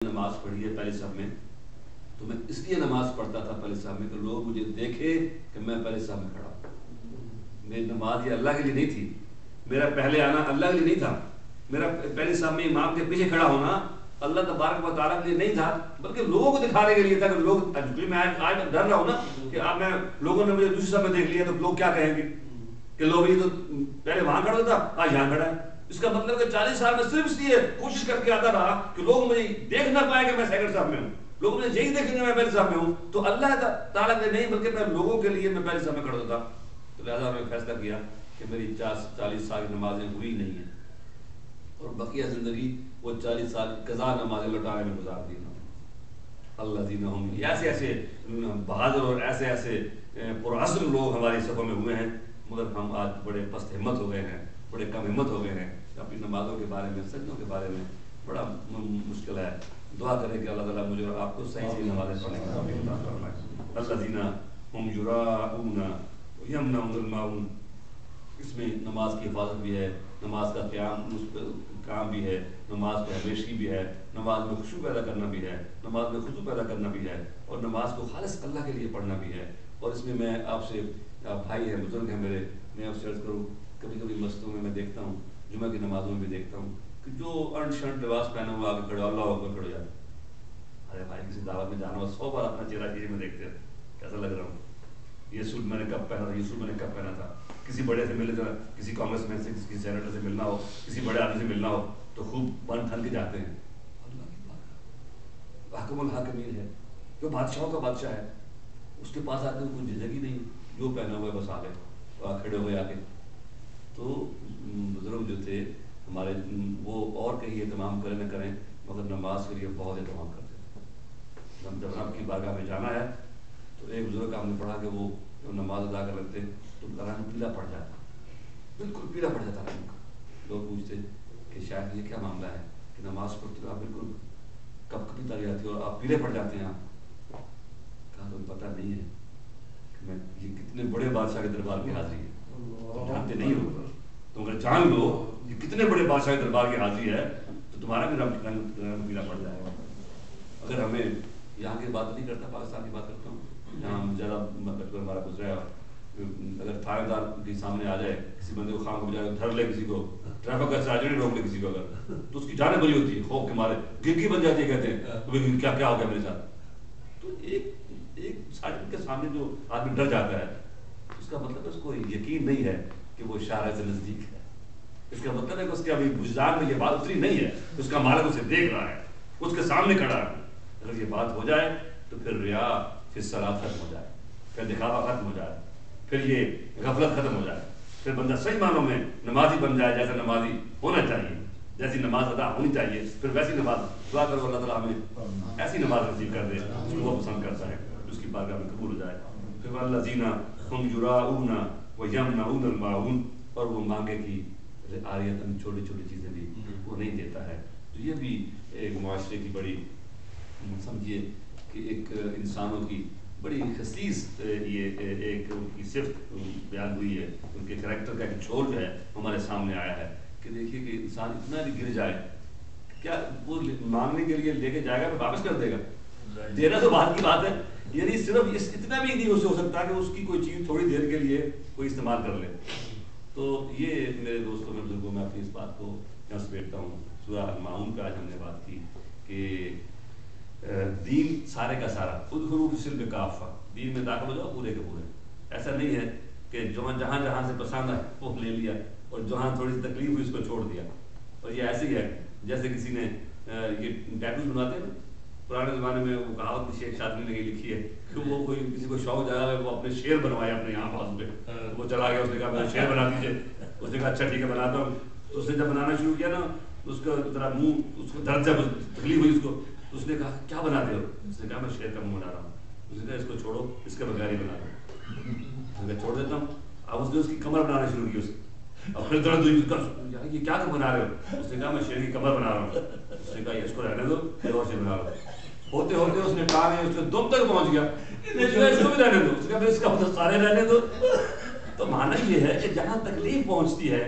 نماز پڑھی ہے پہلے صف میں، تو میں اس لیے نماز پڑھتا تھا پہلے صف میں کہ لوگ مجھے دیکھے کہ میں پہلے صف میں کھڑا ہوں۔ میری نماز یہ اللہ کے لیے نہیں تھی، میرا پہلے آنا اللہ کے لیے نہیں تھا، میرا پہلے صف میں امام کے پیچھے کھڑا ہونا اللہ تبارک و تعالیٰ کے لیے نہیں تھا، بلکہ لوگوں کو دکھانے کے لیے تھا کہ لوگ، میں آج ڈر رہا ہوں نا کہ اب میں لوگوں نے مجھے دوسری صف میں دیکھ لیا تو لوگ کیا کہیں گے کہ لوگ یہ تو پہلے وہاں کھڑا تھا آج یہاں کھڑا ہے۔ اس کا مطلب کہ 40 سال میں صرف اس لیے کوشش کر کے آتا رہا کہ لوگ مجھے دیکھ نہ پائے کہ میں سیکنڈ صف میں ہوں، لوگ مجھے یہی دیکھیں گے میں پہلے صف میں ہوں، تو اللہ تعالیٰ کے نہیں بلکہ میں لوگوں کے لیے میں پہلے صف میں کھڑا تھا۔ تو لہٰذا میں فیصلہ کیا کہ میری 40 سال کی نمازیں ہوئی نہیں ہیں اور بقیہ زندگی وہ 40 سال قضا نمازیں لوٹانے میں گزار دی۔ اللہ زینہ ہم ایسے ایسے بہادر اور ایسے ایسے پرعزم لوگ ہماری صفوں میں ہوئے ہیں، مگر ہم آج بڑے پست ہمت ہو گئے ہیں، بڑے کم ہمت ہو گئے ہیں، اپنی نمازوں کے بارے میں، سجدوں کے بارے میں بڑا مشکل ہے۔ دعا کریں کہ اللہ تعالیٰ مجھے اور آپ کو صحیح صحیح نمازیں پڑھنے کا توفیق عطا فرمائے۔ الذین هم یراؤون ویمنعون الماعون، اس میں نماز کی حفاظت بھی ہے، نماز کا قیام کام بھی ہے، نماز پہ ہمیشگی بھی ہے، نماز میں خشوع پیدا کرنا بھی ہے، نماز میں خضوع پیدا کرنا بھی ہے، اور نماز کو خالص اللہ کے لیے پڑھنا بھی ہے۔ اور اس میں میں آپ سے، بھائی ہیں، بزرگ ہیں میرے، میں آپ سے عرض کروں، کبھی کبھی مسجدوں میں دیکھتا ہوں، جمعہ کی نمازوں میں بھی دیکھتا ہوں کہ جو انٹ شنٹ لباس پہنا ہوا آگے کھڑے اللہ اکبر کھڑے جاتے ہیں۔ ارے بھائی کسی دعوت میں جانا ہو 100 بار اپنا چہرہ چیزیں میں دیکھتے ہیں کیسا لگ رہا ہوں، یہ سوٹ میں نے کب پہنا تھا، یہ سوٹ میں نے کب پہنا تھا۔ کسی بڑے سے ملے، کسی کانگریس مین سے، کسی سینیٹر سے ملنا ہو، کسی بڑے آدمی سے ملنا ہو تو خوب بن ٹھن کے جاتے ہیں۔ اللہ کی بات، حاکم الحاکمین ہے، جو بادشاہوں کا بادشاہ ہے، اس کے پاس آتے کوئی جھجک ہی نہیں، جو پہنا ہوا ہے بس آ گئے، کھڑے ہوئے آ کے۔ تو بزرگ جو تھے ہمارے، وہ اور کہیں اہتمام کریں نہ کریں مگر نماز کے لیے بہت اہتمام کرتے تھے۔ جب رب کی بارگاہ میں جانا ہے تو ایک بزرگ کا ہم نے پڑھا کہ وہ نماز ادا کر لگتے تو رنگ پیلا پڑ جاتا، بالکل پیلا پڑ جاتا رنگ۔ لوگ پوچھتے کہ شاید یہ کیا معاملہ ہے کہ نماز پڑھتے آپ بالکل کب کبھی تاری جاتی ہے اور آپ پیلے پڑ جاتے ہیں۔ آپ کہا تمہیں پتہ نہیں ہے کہ میں یہ کتنے بڑے بادشاہ کے دربار کی حاضری ہے، جانتے نہیں ہو، تم اگر جان لو کہ کتنے بڑے بادشاہ کے دربار کی حاضری ہے تو تمہارا بھی رنگ پیلا پڑ جائے گا۔ اگر ہمیں یہاں کی بات نہیں کرتا، پاکستان کی بات کرتا ہوں، جہاں زیادہ بچپن ہمارا گزرا ہے، اگر تھانے دار کے سامنے آ جائے، کسی بندے کو خام کو بجائے دھر لے، کسی کو ٹریفک کا سرجری روک لے کسی کو اگر، تو اس کی جانیں بری ہوتی ہے، خوف کے مارے گرگی بن جاتی ہے، کہتے ہیں کیا کیا ہو گیا میرے ساتھ۔ تو ایک سرجری کے سامنے جو آدمی ڈر جاتا ہے، اس کا مطلب اس کو یقین نہیں ہے کہ وہ شارع سے نزدیک ہے، اس کا مطلب ہے کہ اس کے ابھی وجدان میں یہ بات اتری نہیں ہے، اس کا مالک اسے دیکھ رہا ہے، اس کے سامنے کھڑا ہے۔ اگر یہ بات ہو جائے تو پھر ریا، پھر صلاۃ ختم ہو جائے، پھر دکھاوا ختم ہو جائے، پھر یہ غفلت ختم ہو جائے، پھر بندہ صحیح معنوں میں نمازی بن جائے، جیسا نمازی ہونا چاہیے، جیسی نماز ادا ہونی چاہیے، پھر ویسی نماز۔ دعا کرو اللہ تعالیٰ ہمیں ایسی نماز نصیب کر دے جس کو وہ پسند کرتا ہے، اس کی بارگاہ میں قبول ہو جائے۔ پھر والذین هم یراؤون ویمنعون الماعون، اور وہ مانگے کی عاریتاً چھوٹی چھوٹی چیزیں بھی وہ نہیں دیتا ہے۔ تو یہ بھی ایک معاشرے کی بڑی، سمجھیے کہ ایک انسانوں کی بڑی خصیص یہ ایک ان کی صفت بیان ہوئی ہے، ان کے کریکٹر کا ایک جھول جو ہے ہمارے سامنے آیا ہے کہ دیکھیے کہ انسان اتنا بھی گر جائے، کیا وہ مانگنے کے لیے لے کے جائے گا پھر واپس کر دے گا، دینا تو بات کی بات ہے، یعنی صرف اتنا بھی نہیں ہو سکتا کہ اس کی کوئی چیز تھوڑی دیر کے لیے کوئی استعمال کر لے۔ تو یہ میرے دوستوں میں، بزرگوں میں اپنی اس بات کو یہاں سمیٹتا ہوں۔ سورہ الماعون پہ آج ہم نے بات کی کہ دین سارے کا سارا، ادخلوا فی السلم کافہ، دین میں داخل ہو جاؤ پورے کے پورے۔ ایسا نہیں ہے کہ جہاں جہاں سے پسند ہے وہ لے لیا اور جہاں تھوڑی سی تکلیف ہوئی اس کو چھوڑ دیا۔ اور یہ ایسے ہی ہے جیسے کسی نے یہ ٹیٹوز بناتے ہیں نا، پرانے زمانے میں وہ کہاوت شیخ شادری نے لکھی ہے کہ وہ کوئی کسی کو شوق جایا ہے، وہ اپنے شیر بنوائے اپنے یہاں پاس پہ، وہ چلا گیا، اس نے کہا میں شیر بنا دیجیے، اس نے کہا اچھا ٹھیک ہے بناتا ہوں۔ تو اس نے جب بنانا شروع کیا نا، اس کا ذرا منہ، اس کو درد جب تکلیف ہوئی اس کو، تو اس نے کہا کیا بناتے ہو؟ اس نے کہا میں شیر کا منہ بنا رہا ہوں۔ اس نے کہا اس کو چھوڑو، اس کے بغیر ہی بنا دو۔ اس نے کہا چھوڑ دیتا ہوں۔ اب اس نے اس کی کمر بنانا شروع کی، اور پھر درد ہوئی، یہ کیا بنا رہے ہو؟ اس نے کہا میں شیر کی کمر بنا رہا ہوں۔ اس نے کہا اس کو رہنے دو، پھر اور شیر بنا رہا ہوں۔ ہوتے ہوتے اس نے کہا اس کے دم تک پہنچ گیا، اس کو بھی رہنے دو، اس نے کہا اس کا مطلب سارے رہنے دو۔ تو معنی یہ ہے کہ جہاں تکلیف پہنچتی ہے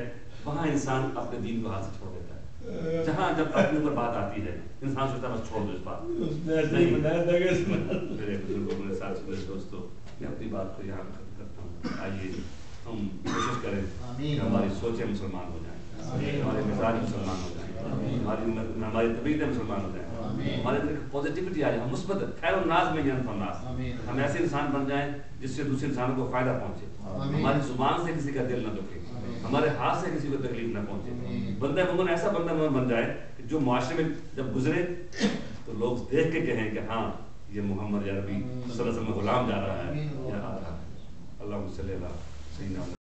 وہاں انسان اپنے دین کو ہاتھ سے چھوڑ دیتا ہے۔ جہاں جب اپنے اوپر بات آتی ہے انسان سوچتا ہے بس چھوڑ دو اس بات میرے بزرگوں میرے ساتھ میرے دوستوں میں اپنی بات کو یہاں ختم کرتا ہوں. آئیے ہم کوشش کریں کہ ہماری سوچیں مسلمان ہو جائیں, ہمارے مزاج مسلمان ہو جائیں, ہماری طبیعتیں مسلمان ہو جائیں, ہمارے اندر پازیٹیوٹی آ جائے, ہم مثبت خیر الناس میں ینفع الناس, ہم ایسے انسان بن جائیں جس سے دوسرے انسانوں کو فائدہ پہنچے, ہماری زبان سے کسی کا دل نہ دکھے, ہمارے ہاتھ سے کسی کو تکلیف نہ پہنچے, بندہ مومن ایسا بندہ مومن بن جائے کہ جو معاشرے میں جب گزرے تو لوگ دیکھ کے کہیں کہ ہاں یہ محمد یا نبی صلی اللہ علیہ وسلم غلام جا رہا ہے یا آ رہا ہے. اللہم صلی علی سیدنا